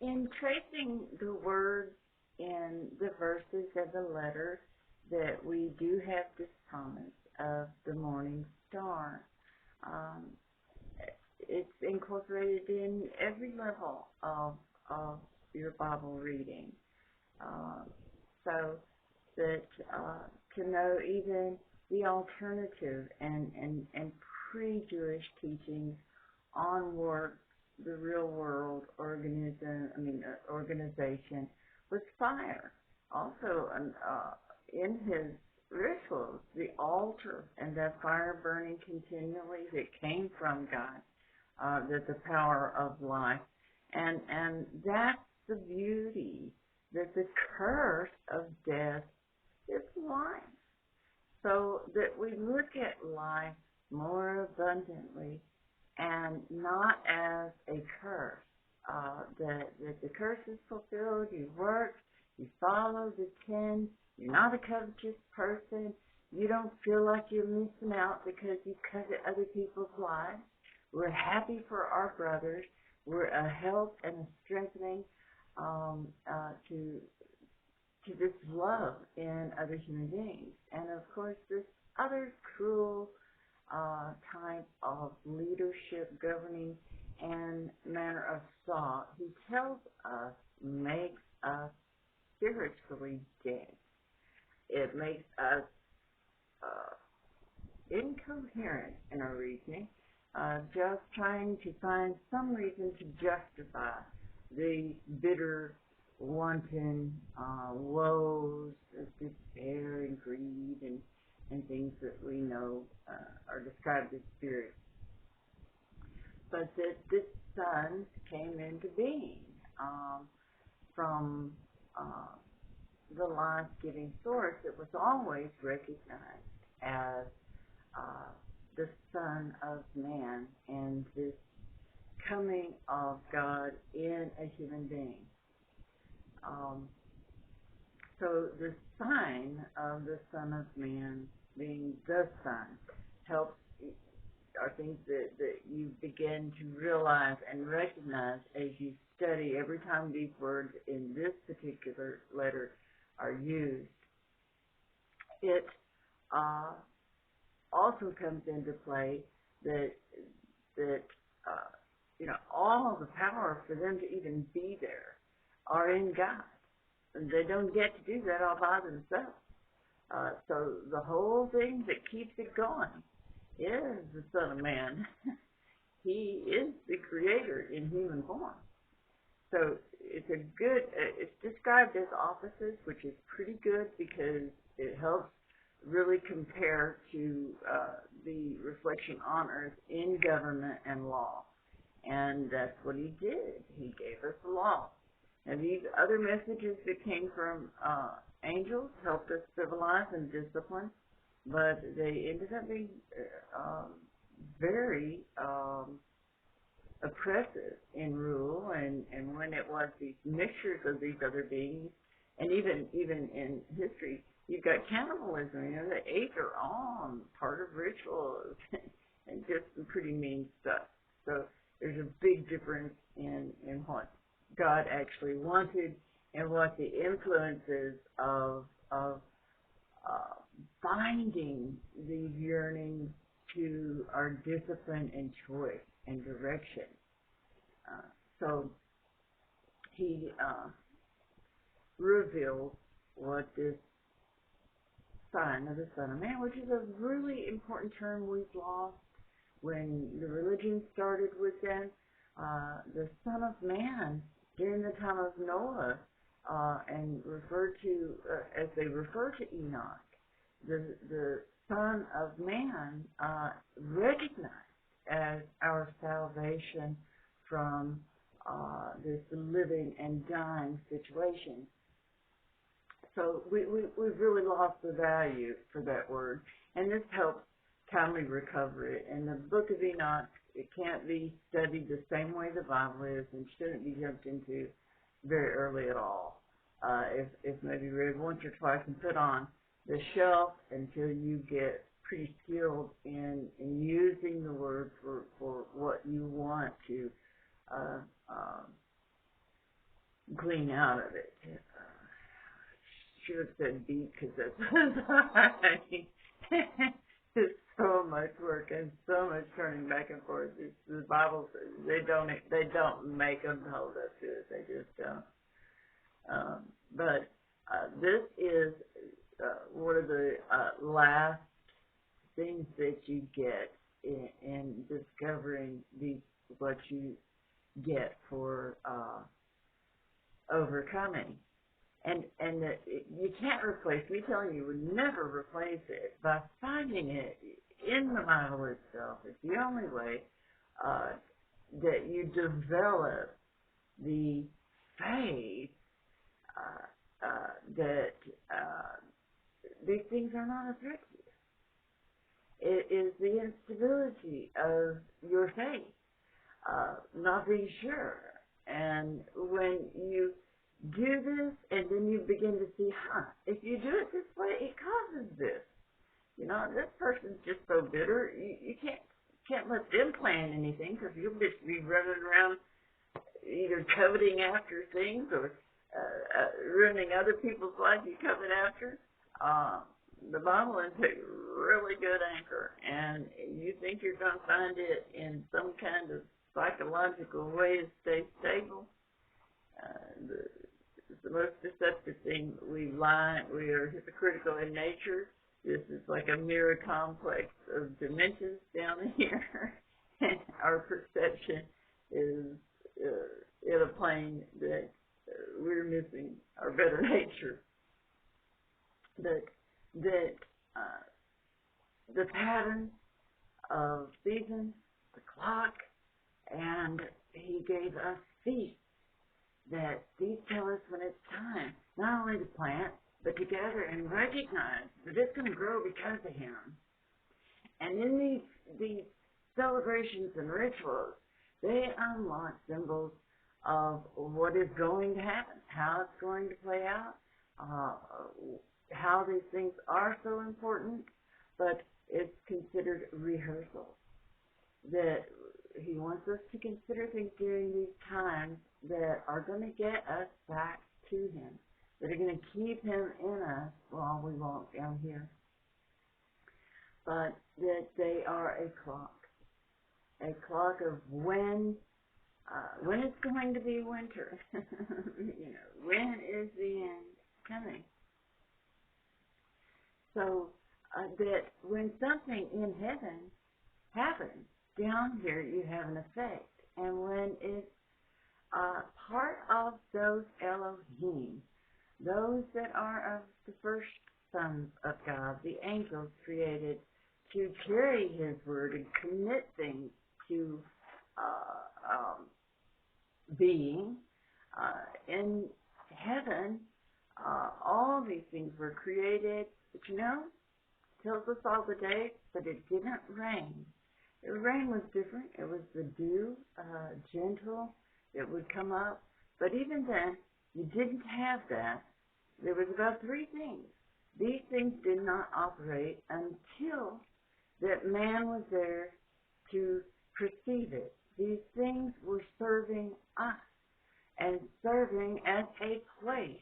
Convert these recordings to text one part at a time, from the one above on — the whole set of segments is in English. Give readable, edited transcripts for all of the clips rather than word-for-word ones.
In tracing the words in the verses and the letters, that we do have this promise of the morning star. Um, it's incorporated in every level of your Bible reading. Uh, so that to know even the alternative and pre-Jewish teachings on work, the real world organization was fire. Also, in his rituals, the altar and that fire burning continually that came from God, that the power of life, and that's the beauty, that the curse of death is life. So that we look at life more abundantly and not as a curse. That the curse is fulfilled, you work, you follow the 10, you're not a covetous person, you don't feel like you're missing out because you covet other people's lives. We're happy for our brothers. We're a help and a strengthening to this love in other human beings. And of course, this other cruel type of leadership, governing, and manner of thought, he tells us, makes us spiritually dead. It makes us incoherent in our reasoning, just trying to find some reason to justify the bitter, wanton woes of despair and greed and things that we know are described as spirits. But that this sun came into being from the life-giving source that was always recognized as the Son of Man and this coming of God in a human being. So the sign of the Son of Man being the Son helps, are things that you begin to realize and recognize as you study every time these words in this particular letter are used. It also comes into play that all the power for them to even be there are in God. And they don't get to do that all by themselves. So the whole thing that keeps it going is the Son of Man. He is the Creator in human form. So it's described as offices, which is pretty good because it helps really compare to the reflection on earth in government and law. And that's what he did. He gave us the law. And these other messages that came from angels helped us civilize and discipline, but they ended up being very oppressive in rule, and when it was these mixtures of these other beings, and even in history, you've got cannibalism. They ate their own, part of rituals, and just some pretty mean stuff. So there's a big difference in what God actually wanted and what the influences of binding these yearnings to our discipline and choice and direction. So he reveals what this sign of the Son of Man, which is a really important term we've lost when the religion started with them. The Son of Man during the time of Noah, and referred to as they refer to Enoch, the Son of Man recognized as our salvation from this living and dying situation. So we've really lost the value for that word, and this helps kindly recover it. In the book of Enoch, it can't be studied the same way the Bible is and shouldn't be jumped into very early at all. If maybe read once or twice and put on the shelf until you get pretty skilled in using the word for what you want to clean out of it. Should have said beat because that's it's so much work and so much turning back and forth. The Bible says they don't make them hold up to it. They just don't. But this is one of the last things that you get in discovering what you get for overcoming. And you can't replace, me telling you would never replace it by finding it in the Bible itself. It's the only way that you develop the faith that these things are not a threat to you. It is the instability of your faith, not being sure. And when you do this, and then you begin to see, if you do it this way, it causes this. This person's just so bitter. You can't let them plan anything because you'll just be running around either coveting after things or ruining other people's lives you covet after. The Bible is a really good anchor, and you think you're going to find it in some kind of psychological way to stay stable. It's the most deceptive thing. We lie. We are hypocritical in nature. This is like a mirror complex of dimensions down here. Our perception is in a plane that we're missing our better nature. That the pattern of seasons, the clock, and He gave us feasts. That these tell us when it's time, not only to plant, but to gather and recognize that it's going to grow because of Him. And in these celebrations and rituals, they unlock symbols of what is going to happen, how it's going to play out, how these things are so important, but it's considered rehearsal. That He wants us to consider things during these times that are going to get us back to Him, that are going to keep Him in us while we walk down here. But that they are a clock of when it's going to be winter. When is the end coming? So that when something in heaven happens, down here you have an effect. And when it's part of those Elohim, those that are of the first sons of God, the angels created to carry His word and commit things to being, in heaven, all these things were created, but tells us all the dates, but it didn't rain. The rain was different. It was the dew, gentle. It would come up. But even then, you didn't have that. There was about three things. These things did not operate until that man was there to perceive it. These things were serving us and serving as a place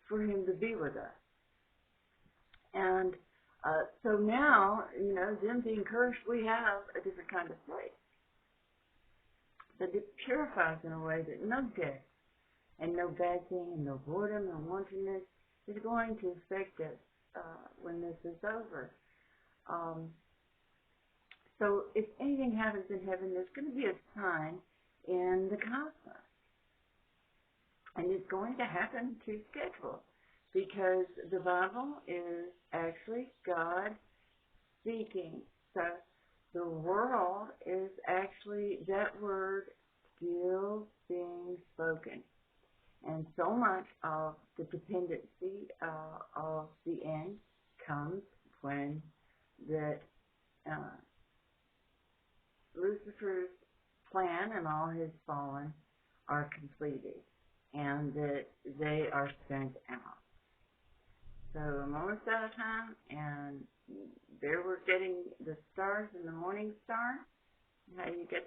for Him to be with us. And so now, them being cursed, we have a different kind of place. But it purifies in a way that no death and no bad thing and no boredom and wantonness is going to affect us when this is over. So if anything happens in heaven, there's going to be a sign in the cosmos. And it's going to happen to schedule, because the Bible is actually God speaking. So the world is actually that word still being spoken. And so much of the dependency of the end comes when that Lucifer's plan and all his fallen are completed, and that they are spent out. So I'm almost out of time, and there we're getting the stars in the morning star. How you get this